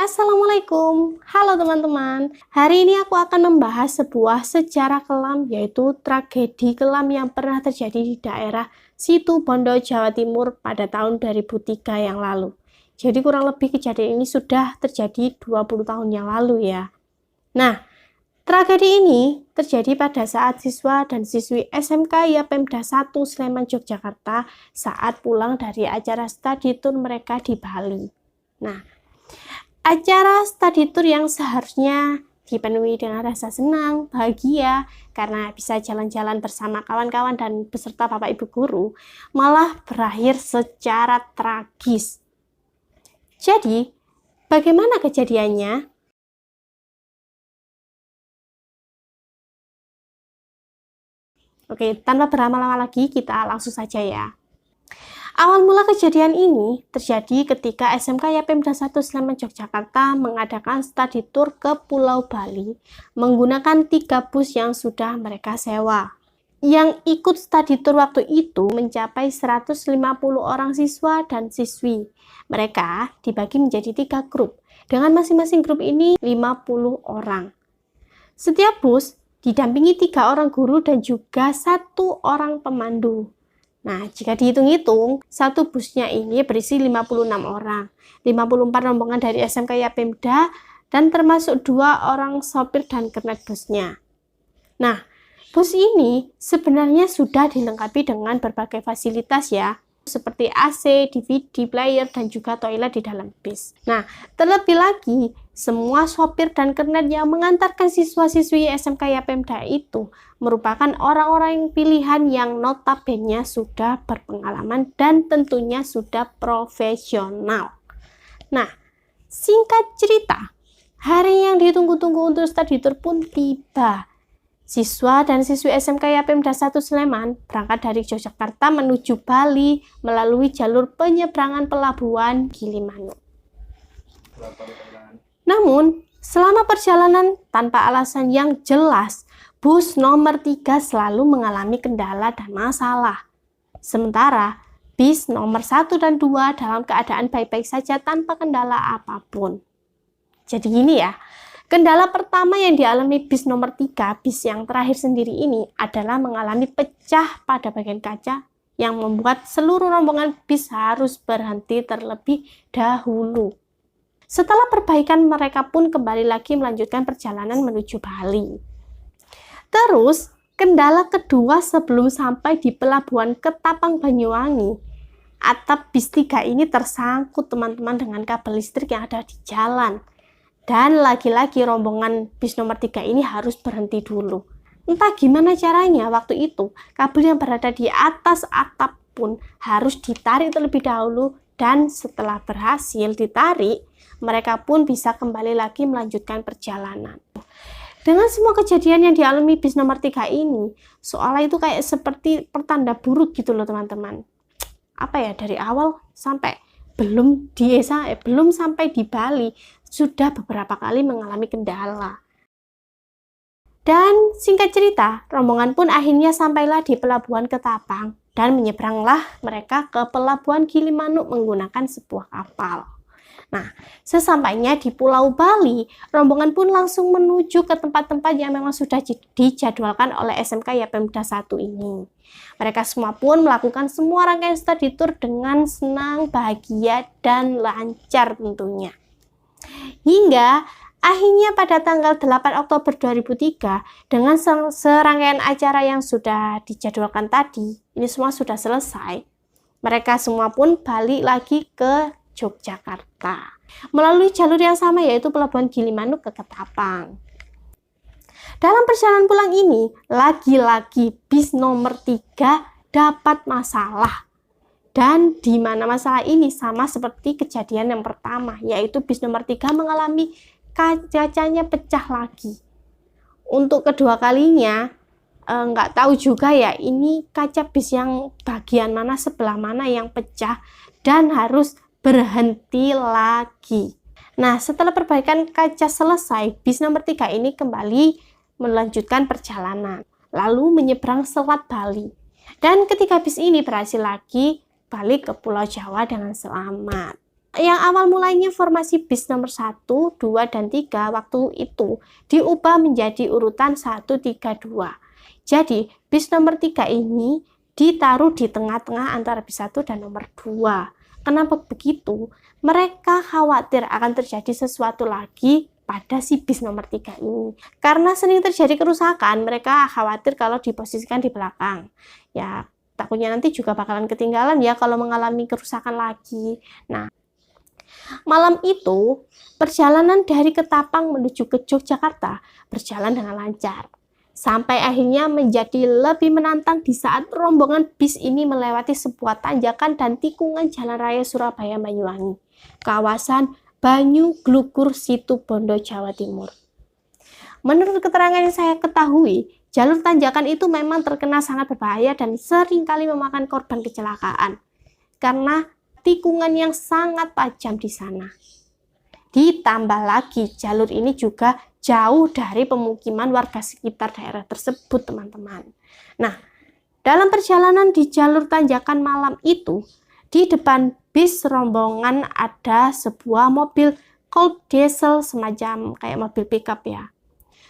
Assalamualaikum, halo teman-teman. Hari ini aku akan membahas sebuah sejarah kelam, yaitu tragedi kelam yang pernah terjadi di daerah Situbondo, Jawa Timur pada tahun 2003 yang lalu. Jadi kurang lebih kejadian ini sudah terjadi 20 tahun yang lalu ya. Nah, tragedi ini terjadi pada saat siswa dan siswi SMK Yapemda 1 Sleman, Yogyakarta saat pulang dari acara study tour mereka di Bali. Nah, acara study tour yang seharusnya dipenuhi dengan rasa senang, bahagia, karena bisa jalan-jalan bersama kawan-kawan dan beserta Bapak Ibu Guru, malah berakhir secara tragis. Jadi, bagaimana kejadiannya? Oke, tanpa berlama-lama lagi, kita langsung saja ya. Awal mula kejadian ini terjadi ketika SMK Yapemda 1 Sleman, Yogyakarta mengadakan study tour ke Pulau Bali menggunakan 3 bus yang sudah mereka sewa. Yang ikut study tour waktu itu mencapai 150 orang siswa dan siswi. Mereka dibagi menjadi 3 grup, dengan masing-masing grup ini 50 orang. Setiap bus didampingi 3 orang guru dan juga 1 orang pemandu. Nah, jika dihitung-hitung, satu busnya ini berisi 56 orang, 54 rombongan dari SMK Yapemda, dan termasuk 2 orang sopir dan kernet busnya. Nah, bus ini sebenarnya sudah dilengkapi dengan berbagai fasilitas ya, seperti AC, DVD player, dan juga toilet di dalam bis. Nah, terlebih lagi, semua sopir dan kernet yang mengantarkan siswa-siswi SMK Yapemda itu merupakan orang-orang pilihan yang notabene sudah berpengalaman dan tentunya sudah profesional. Nah, singkat cerita, hari yang ditunggu-tunggu untuk study tour pun tiba. Siswa dan siswi SMK Yapemda 1 Sleman berangkat dari Yogyakarta menuju Bali melalui jalur penyeberangan pelabuhan Gilimanuk. Namun, selama perjalanan tanpa alasan yang jelas, bus nomor 3 selalu mengalami kendala dan masalah. Sementara, bis nomor 1 dan 2 dalam keadaan baik-baik saja tanpa kendala apapun. Jadi gini ya, kendala pertama yang dialami bis nomor 3, bis yang terakhir sendiri ini adalah mengalami pecah pada bagian kaca yang membuat seluruh rombongan bis harus berhenti terlebih dahulu. Setelah perbaikan, mereka pun kembali lagi melanjutkan perjalanan menuju Bali. Terus, kendala kedua sebelum sampai di pelabuhan Ketapang Banyuwangi, atap bis 3 ini tersangkut teman-teman dengan kabel listrik yang ada di jalan. Dan lagi-lagi rombongan bis nomor 3 ini harus berhenti dulu. Entah gimana caranya waktu itu, kabel yang berada di atas atap pun harus ditarik terlebih dahulu, dan setelah berhasil ditarik, mereka pun bisa kembali lagi melanjutkan perjalanan. Dengan semua kejadian yang dialami bis nomor 3 ini, seolah itu kayak seperti pertanda buruk gitu loh teman-teman. Apa ya, dari awal sampai belum sampai di Bali, sudah beberapa kali mengalami kendala. Dan singkat cerita, rombongan pun akhirnya sampailah di pelabuhan Ketapang dan menyeberanglah mereka ke pelabuhan Gilimanuk menggunakan sebuah kapal. Nah, sesampainya di Pulau Bali, rombongan pun langsung menuju ke tempat-tempat yang memang sudah dijadwalkan oleh SMK Yapemda 1 ini. Mereka semua pun melakukan semua rangkaian study tour dengan senang, bahagia, dan lancar tentunya. Hingga akhirnya pada tanggal 8 Oktober 2003, dengan serangkaian acara yang sudah dijadwalkan tadi, ini semua sudah selesai, mereka semua pun balik lagi ke Yogyakarta melalui jalur yang sama, yaitu pelabuhan Gilimanuk ke Ketapang. Dalam perjalanan pulang ini, lagi-lagi bis nomor 3 dapat masalah. Dan di mana masalah ini sama seperti kejadian yang pertama, yaitu bis nomor 3 mengalami kacanya pecah lagi. Untuk kedua kalinya, nggak tahu juga ya, ini kaca bis yang bagian mana, sebelah mana yang pecah dan harus berhenti lagi. Nah, setelah perbaikan kaca selesai, bis nomor 3 ini kembali melanjutkan perjalanan, lalu menyeberang Selat Bali. Dan ketika bis ini berhasil lagi balik ke Pulau Jawa dengan selamat. Yang awal mulanya formasi bis nomor 1, 2, dan 3 waktu itu diubah menjadi urutan 1, 3, 2. Jadi bis nomor 3 ini ditaruh di tengah-tengah antara bis 1 dan nomor 2. Kenapa begitu? Mereka khawatir akan terjadi sesuatu lagi pada si bis nomor 3 ini. Karena sering terjadi kerusakan, mereka khawatir kalau diposisikan di belakang. Ya, takutnya nanti juga bakalan ketinggalan ya kalau mengalami kerusakan lagi. Nah, malam itu, perjalanan dari Ketapang menuju ke Yogyakarta berjalan dengan lancar. Sampai akhirnya menjadi lebih menantang di saat rombongan bis ini melewati sebuah tanjakan dan tikungan Jalan Raya Surabaya Banyuwangi, kawasan Banyu Glugur Situbondo, Jawa Timur. Menurut keterangan yang saya ketahui, jalur tanjakan itu memang terkenal sangat berbahaya dan seringkali memakan korban kecelakaan karena tikungan yang sangat tajam di sana. Ditambah lagi, jalur ini juga jauh dari pemukiman warga sekitar daerah tersebut, teman-teman. Nah, dalam perjalanan di jalur tanjakan malam itu, di depan bis rombongan ada sebuah mobil Colt Diesel semacam kayak mobil pickup ya.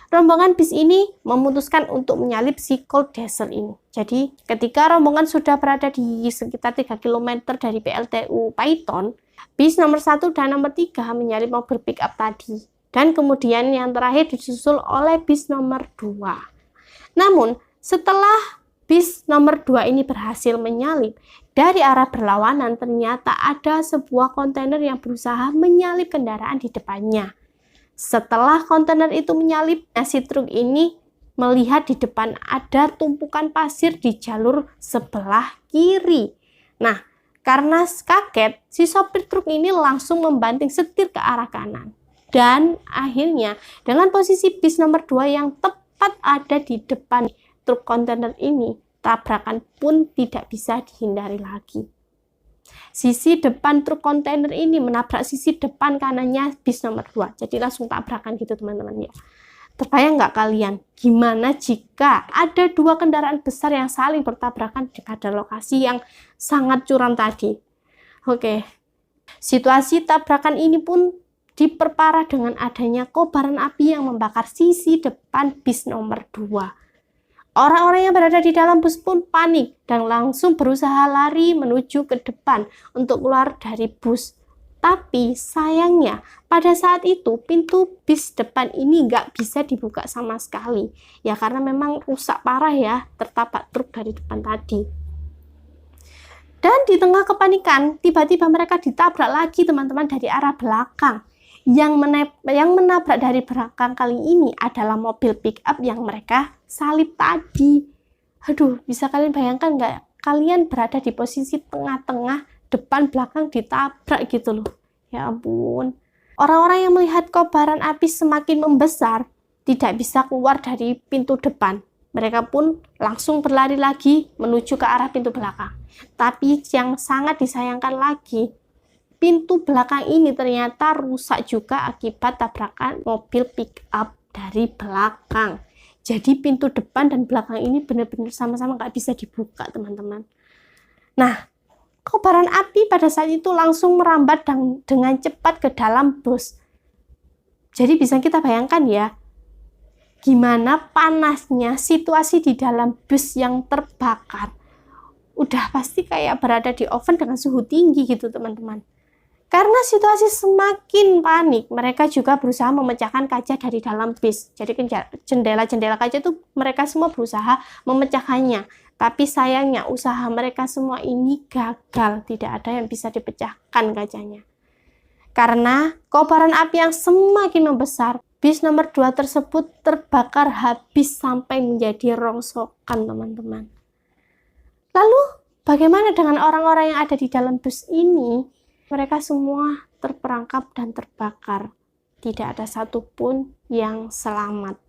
Rombongan bis ini memutuskan untuk menyalip si Colt Diesel ini. Jadi, ketika rombongan sudah berada di sekitar 3 km dari PLTU Paiton, bis nomor 1 dan nomor 3 menyalip mobil pickup tadi. Dan kemudian yang terakhir disusul oleh bis nomor 2. Namun, setelah bis nomor 2 ini berhasil menyalip, dari arah berlawanan ternyata ada sebuah kontainer yang berusaha menyalip kendaraan di depannya. Setelah kontainer itu menyalip, si truk ini melihat di depan ada tumpukan pasir di jalur sebelah kiri. Nah, karena kaget, si sopir truk ini langsung membanting setir ke arah kanan. Dan akhirnya dengan posisi bis nomor 2 yang tepat ada di depan truk kontainer ini, tabrakan pun tidak bisa dihindari lagi. Sisi depan truk kontainer ini menabrak sisi depan kanannya bis nomor 2. Jadi langsung tabrakan gitu teman-teman ya. Terbayang nggak kalian gimana jika ada dua kendaraan besar yang saling bertabrakan pada lokasi yang sangat curam tadi? Oke. Situasi tabrakan ini pun diperparah dengan adanya kobaran api yang membakar sisi depan bis nomor 2. Orang-orang yang berada di dalam bus pun panik dan langsung berusaha lari menuju ke depan untuk keluar dari bus. Tapi sayangnya pada saat itu pintu bis depan ini nggak bisa dibuka sama sekali. Ya karena memang rusak parah ya, tertabrak truk dari depan tadi. Dan di tengah kepanikan, tiba-tiba mereka ditabrak lagi teman-teman dari arah belakang. Yang menabrak dari belakang kali ini adalah mobil pick up yang mereka salip tadi. Aduh, bisa kalian bayangkan nggak? Kalian berada di posisi tengah-tengah, depan belakang ditabrak gitu loh. Ya ampun. Orang-orang yang melihat kobaran api semakin membesar, tidak bisa keluar dari pintu depan. Mereka pun langsung berlari lagi menuju ke arah pintu belakang. Tapi yang sangat disayangkan lagi, pintu belakang ini ternyata rusak juga akibat tabrakan mobil pick up dari belakang. Jadi pintu depan dan belakang ini benar-benar sama-sama nggak bisa dibuka teman-teman. Nah, kobaran api pada saat itu langsung merambat dengan cepat ke dalam bus. Jadi bisa kita bayangkan ya, gimana panasnya situasi di dalam bus yang terbakar. Udah pasti kayak berada di oven dengan suhu tinggi gitu teman-teman. Karena situasi semakin panik, mereka juga berusaha memecahkan kaca dari dalam bis. Jadi jendela-jendela kaca itu mereka semua berusaha memecahkannya. Tapi sayangnya usaha mereka semua ini gagal, tidak ada yang bisa dipecahkan kacanya. Karena kobaran api yang semakin membesar, bis nomor 2 tersebut terbakar habis sampai menjadi rongsokan teman-teman. Lalu bagaimana dengan orang-orang yang ada di dalam bus ini? Mereka semua terperangkap dan terbakar. Tidak ada satupun yang selamat.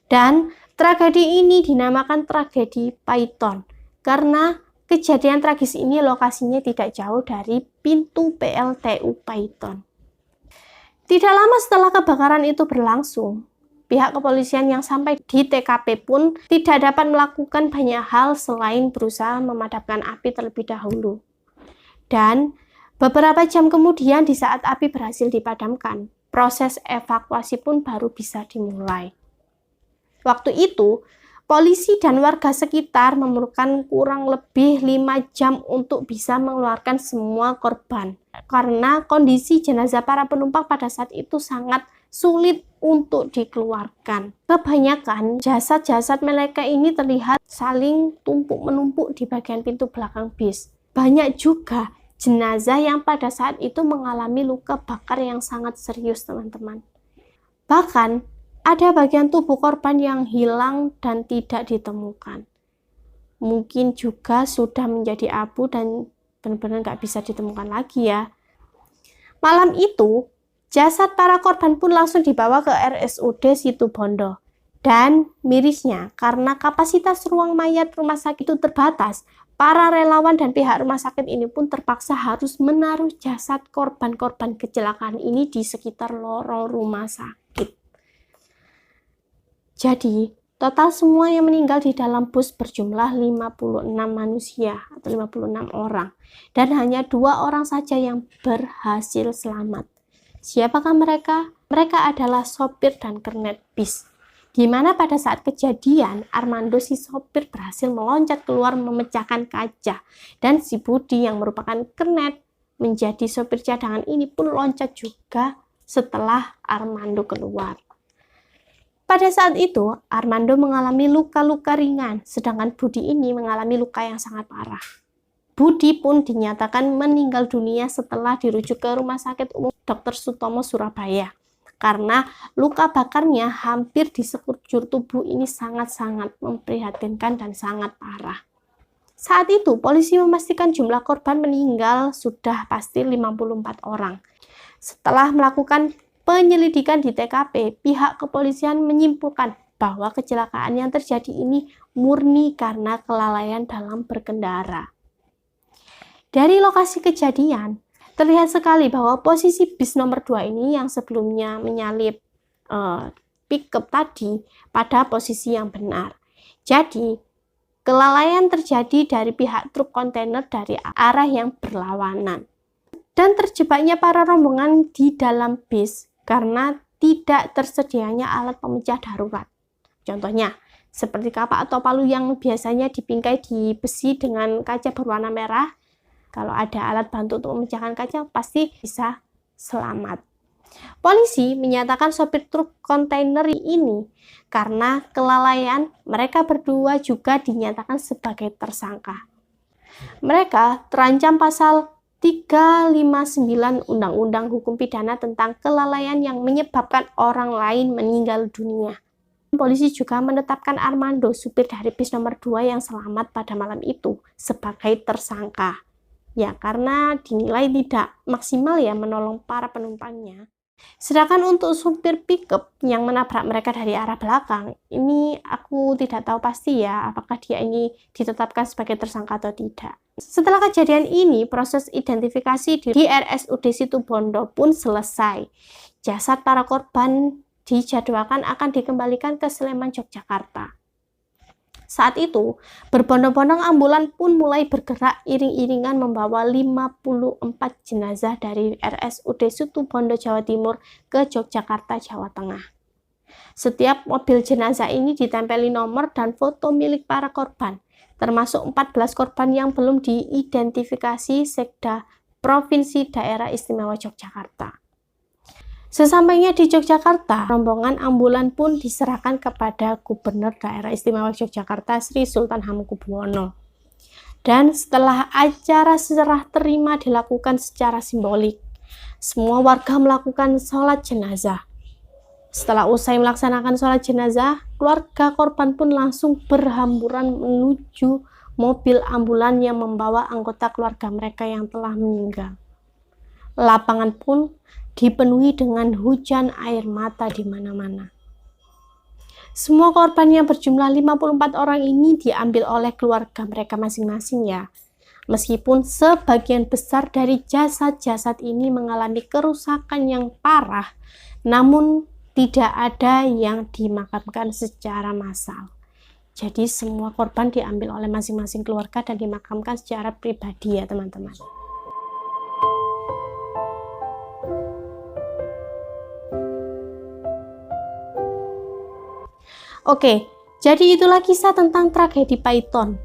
Dan tragedi ini dinamakan tragedi Paiton. Karena kejadian tragis ini lokasinya tidak jauh dari pintu PLTU Paiton. Tidak lama setelah kebakaran itu berlangsung, pihak kepolisian yang sampai di TKP pun tidak dapat melakukan banyak hal selain berusaha memadamkan api terlebih dahulu. Dan Beberapa jam kemudian, di saat api berhasil dipadamkan, proses evakuasi pun baru bisa dimulai. Waktu itu, polisi dan warga sekitar memerlukan kurang lebih 5 jam untuk bisa mengeluarkan semua korban. Karena kondisi jenazah para penumpang pada saat itu sangat sulit untuk dikeluarkan. Kebanyakan jasad-jasad mereka ini terlihat saling tumpuk-menumpuk di bagian pintu belakang bis. Banyak juga jenazah yang pada saat itu mengalami luka bakar yang sangat serius, teman-teman. Bahkan ada bagian tubuh korban yang hilang dan tidak ditemukan. Mungkin juga sudah menjadi abu dan benar-benar nggak bisa ditemukan lagi ya. Malam itu, jasad para korban pun langsung dibawa ke RSUD Situbondo. Dan mirisnya, karena kapasitas ruang mayat rumah sakit itu terbatas, para relawan dan pihak rumah sakit ini pun terpaksa harus menaruh jasad korban-korban kecelakaan ini di sekitar lorong rumah sakit. Jadi, total semua yang meninggal di dalam bus berjumlah 56 manusia atau 56 orang. Dan hanya 2 orang saja yang berhasil selamat. Siapakah mereka? Mereka adalah sopir dan kernet bis. Di mana pada saat kejadian, Armando si sopir berhasil meloncat keluar memecahkan kaca. Dan si Budi yang merupakan kernet menjadi sopir cadangan ini pun loncat juga setelah Armando keluar. Pada saat itu, Armando mengalami luka-luka ringan, sedangkan Budi ini mengalami luka yang sangat parah. Budi pun dinyatakan meninggal dunia setelah dirujuk ke Rumah Sakit Umum Dr. Sutomo, Surabaya. Karena luka bakarnya hampir di sekujur tubuh ini sangat-sangat memprihatinkan dan sangat parah. Saat itu, polisi memastikan jumlah korban meninggal sudah pasti 54 orang. Setelah melakukan penyelidikan di TKP, pihak kepolisian menyimpulkan bahwa kecelakaan yang terjadi ini murni karena kelalaian dalam berkendara. Dari lokasi kejadian, terlihat sekali bahwa posisi bis nomor 2 ini yang sebelumnya menyalip pickup tadi pada posisi yang benar. Jadi, kelalaian terjadi dari pihak truk kontainer dari arah yang berlawanan. Dan terjebaknya para rombongan di dalam bis karena tidak tersedianya alat pemecah darurat. Contohnya, seperti kapak atau palu yang biasanya dibingkai di besi dengan kaca berwarna merah. Kalau ada alat bantu untuk memecahkan kaca, pasti bisa selamat. Polisi menyatakan sopir truk kontainer ini karena kelalaian, mereka berdua juga dinyatakan sebagai tersangka. Mereka terancam pasal 359 Undang-Undang Hukum Pidana tentang kelalaian yang menyebabkan orang lain meninggal dunia. Polisi juga menetapkan Armando, supir dari bis nomor 2 yang selamat pada malam itu, sebagai tersangka. Ya, karena dinilai tidak maksimal ya menolong para penumpangnya. Sedangkan untuk supir pickup yang menabrak mereka dari arah belakang, ini aku tidak tahu pasti ya apakah dia ini ditetapkan sebagai tersangka atau tidak. Setelah kejadian ini, proses identifikasi di RSUD Situbondo pun selesai. Jasad para korban dijadwalkan akan dikembalikan ke Sleman, Yogyakarta. Saat itu, berbondong-bondong ambulan pun mulai bergerak iring-iringan membawa 54 jenazah dari RSUD Situbondo, Jawa Timur ke Yogyakarta, Jawa Tengah. Setiap mobil jenazah ini ditempeli nomor dan foto milik para korban, termasuk 14 korban yang belum diidentifikasi Sekda Provinsi Daerah Istimewa Yogyakarta. Sesampainya di Yogyakarta, rombongan ambulan pun diserahkan kepada Gubernur Daerah Istimewa Yogyakarta Sri Sultan Hamengkubuwono. Dan setelah acara serah terima dilakukan secara simbolik, semua warga melakukan sholat jenazah. Setelah usai melaksanakan sholat jenazah, keluarga korban pun langsung berhamburan menuju mobil ambulan yang membawa anggota keluarga mereka yang telah meninggal. Lapangan pun dipenuhi dengan hujan air mata di mana-mana. Semua korban yang berjumlah 54 orang ini diambil oleh keluarga mereka masing-masing ya. Meskipun sebagian besar dari jasad-jasad ini mengalami kerusakan yang parah, namun tidak ada yang dimakamkan secara massal. Jadi semua korban diambil oleh masing-masing keluarga dan dimakamkan secara pribadi ya teman-teman. Oke, jadi itulah kisah tentang tragedi Python.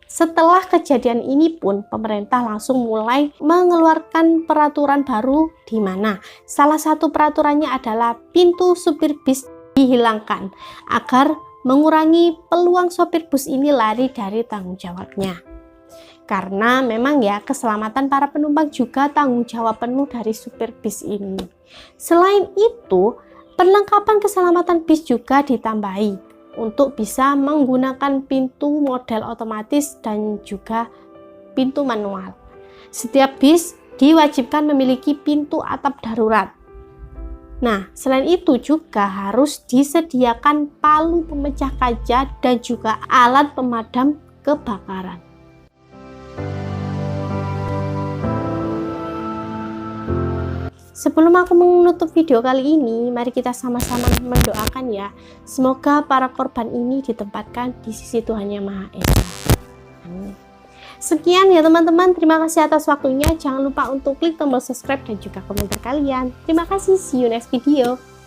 Setelah kejadian ini pun, pemerintah langsung mulai mengeluarkan peraturan baru di mana salah satu peraturannya adalah pintu supir bis dihilangkan agar mengurangi peluang sopir bus ini lari dari tanggung jawabnya. Karena memang ya, keselamatan para penumpang juga tanggung jawab penuh dari supir bis ini. Selain itu, perlengkapan keselamatan bis juga ditambahi untuk bisa menggunakan pintu model otomatis dan juga pintu manual. Setiap bis diwajibkan memiliki pintu atap darurat. Nah, selain itu juga harus disediakan palu pemecah kaca dan juga alat pemadam kebakaran. Sebelum aku menutup video kali ini, mari kita sama-sama mendoakan ya. Semoga para korban ini ditempatkan di sisi Tuhan Yang Maha Esa. Amin. Sekian ya teman-teman, terima kasih atas waktunya. Jangan lupa untuk klik tombol subscribe dan juga komentar kalian. Terima kasih, see you next video.